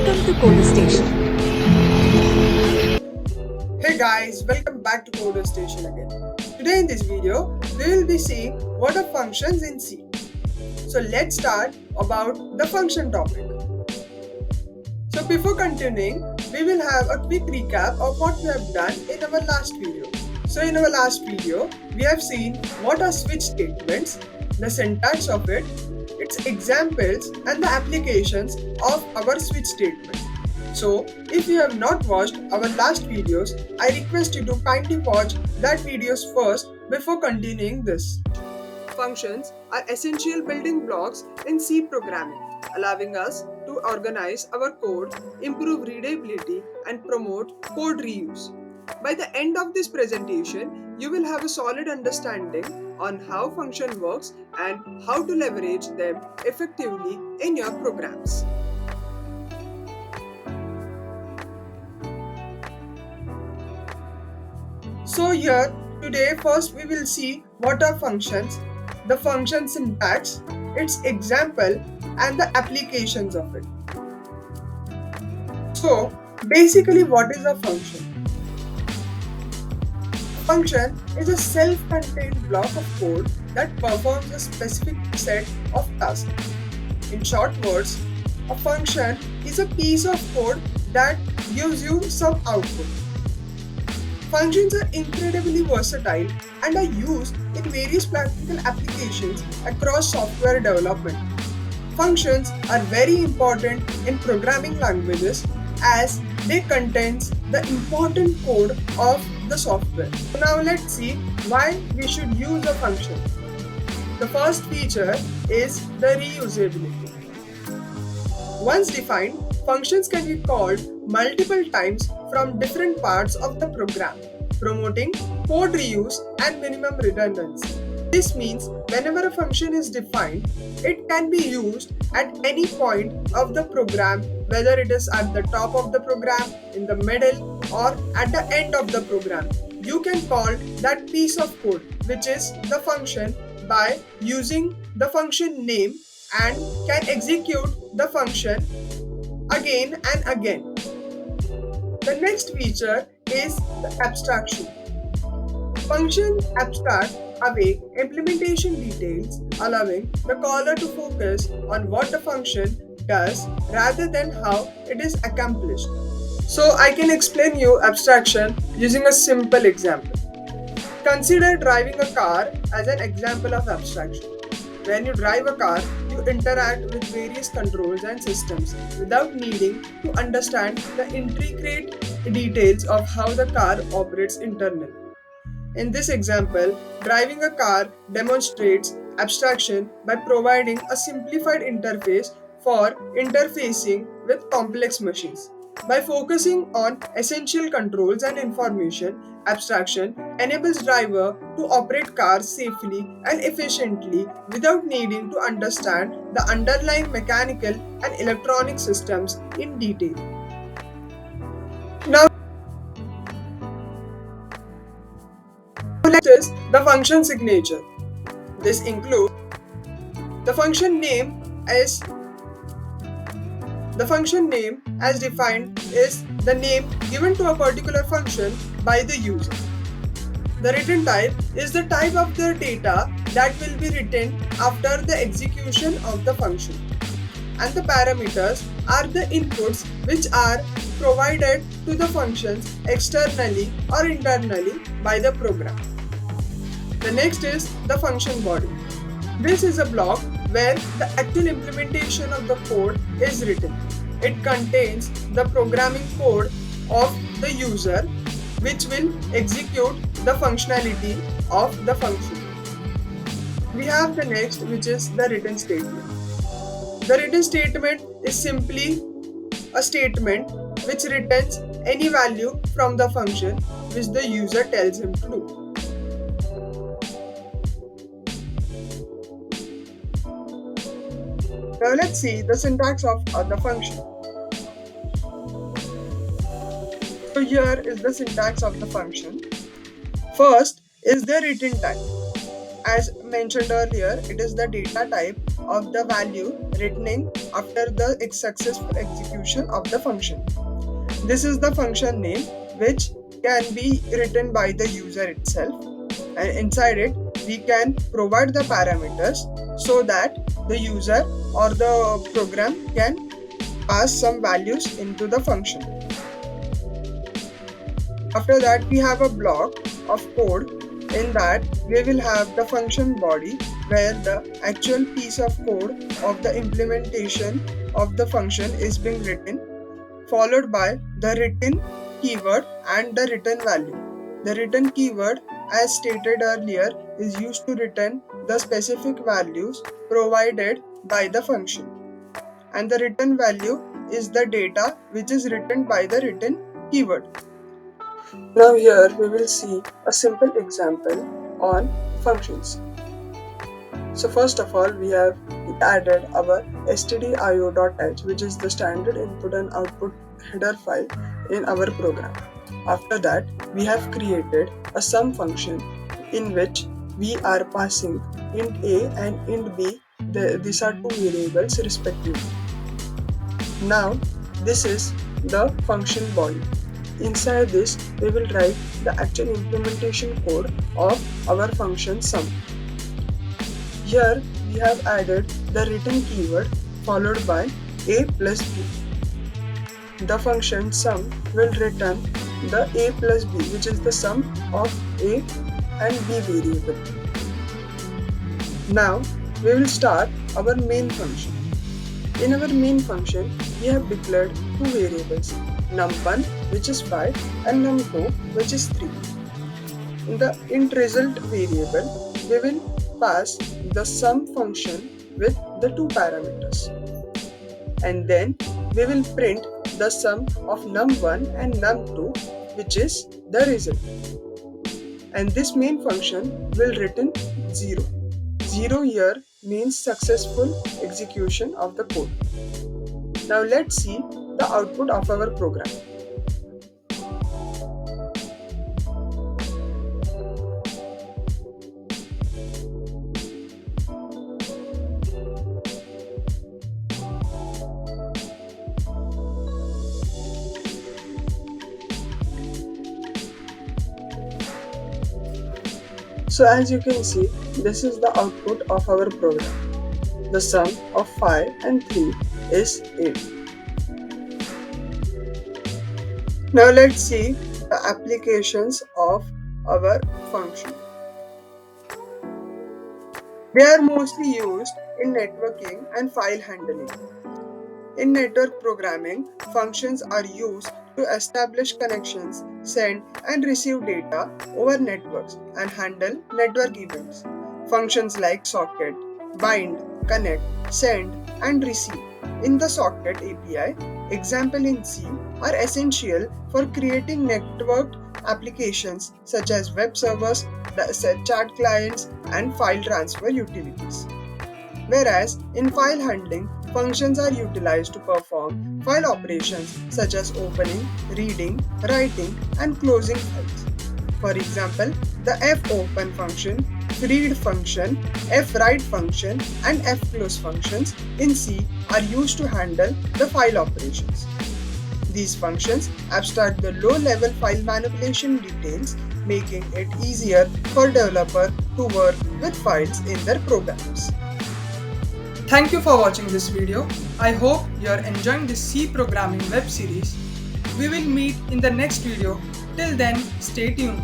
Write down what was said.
Welcome to Coder Station. Hey guys, welcome back to Coder Station again. Today in this video, we will be seeing what are functions in C. So let's start about the function topic. So before continuing, we will have a quick recap of what we have done in our last video. So in our last video, we have seen what are switch statements, the syntax of it, its examples and the applications of our switch statement. So, if you have not watched our last videos, I request you to kindly watch that videos first before continuing this. Functions are essential building blocks in C programming, allowing us to organize our code, improve readability, and promote code reuse. By the end of this presentation, you will have a solid understanding on how function works and how to leverage them effectively in your programs. So here today first we will see what are functions, the function syntax, its example and the applications of it. So basically what is a function? Function is a self-contained block of code that performs a specific set of tasks. In short words, a function is a piece of code that gives you some output. Functions are incredibly versatile and are used in various practical applications across software development. Functions are very important in programming languages as they contains the important code of the software. So now let's see why we should use a function. The first feature is the reusability. Once defined, functions can be called multiple times from different parts of the program, promoting code reuse and minimum redundancy. This means whenever a function is defined, it can be used at any point of the program, whether it is at the top of the program, in the middle, or at the end of the program. You can call that piece of code, which is the function, by using the function name and can execute the function again and again. The next feature is the abstraction. Functions abstract away implementation details, allowing the caller to focus on what the function does rather than how it is accomplished. So I can explain you abstraction using a simple example. Consider driving a car as an example of abstraction. When you drive a car, you interact with various controls and systems without needing to understand the intricate details of how the car operates internally. In this example, driving a car demonstrates abstraction by providing a simplified interface for interfacing with complex machines. By focusing on essential controls and information, abstraction enables driver to operate cars safely and efficiently without needing to understand the underlying mechanical and electronic systems in detail. Now next is the function signature. This includes the function name as defined is the name given to a particular function by the user. The return type is the type of the data that will be written after the execution of the function. And the parameters are the inputs which are provided to the functions externally or internally by the program. The next is the function body. This is a block where the actual implementation of the code is written. It contains the programming code of the user which will execute the functionality of the function. We have the next, which is the return statement. The return statement is simply a statement which returns any value from the function which the user tells him to do. Now let's see the syntax of the function. So here is the syntax of the function. First is the return type. As mentioned earlier, it is the data type of the value written in after the successful execution of the function. This is the function name, which can be written by the user itself, and inside it we can provide the parameters so that the user or the program can pass some values into the function. After that, we have a block of code. In that, we will have the function body, where the actual piece of code of the implementation of the function is being written, followed by the written keyword and the return value. The return keyword, as stated earlier, is used to return the specific values provided by the function, and the return value is the data which is written by the return keyword. Now here we will see a simple example on functions. So first of all, we have added our stdio.h, which is the standard input and output header file in our program. After that, we have created a sum function in which we are passing int a and int b. These are two variables respectively. Now, this is the function body. Inside this, we will write the actual implementation code of our function sum. Here, we have added the return keyword followed by a plus b. The function sum will return the a plus b, which is the sum of a and b variable. Now, we will start our main function. In our main function, we have declared two variables, num1, which is 5, and num2, which is 3. In the int result variable, we will pass the sum function with the two parameters. And then we will print the sum of num1 and num2, which is the result. And this main function will return 0. 0 here means successful execution of the code. Now let's see the output of our program. So as you can see, this is the output of our program. The sum of 5 and 3 is 8. Now let's see the applications of our function. They are mostly used in networking and file handling. In network programming, functions are used to establish connections, send and receive data over networks, and handle network events. Functions like socket, bind, connect, send, and receive in the socket API, example in C, are essential for creating networked applications such as web servers, chat clients, and file transfer utilities. Whereas in file handling, functions are utilized to perform file operations such as opening, reading, writing, and closing files. For example, the fopen function, read function, fwrite function, and fclose functions in C are used to handle the file operations. These functions abstract the low-level file manipulation details, making it easier for developers to work with files in their programs. Thank you for watching this video. I hope you are enjoying this C programming web series. We will meet in the next video. Till then, stay tuned.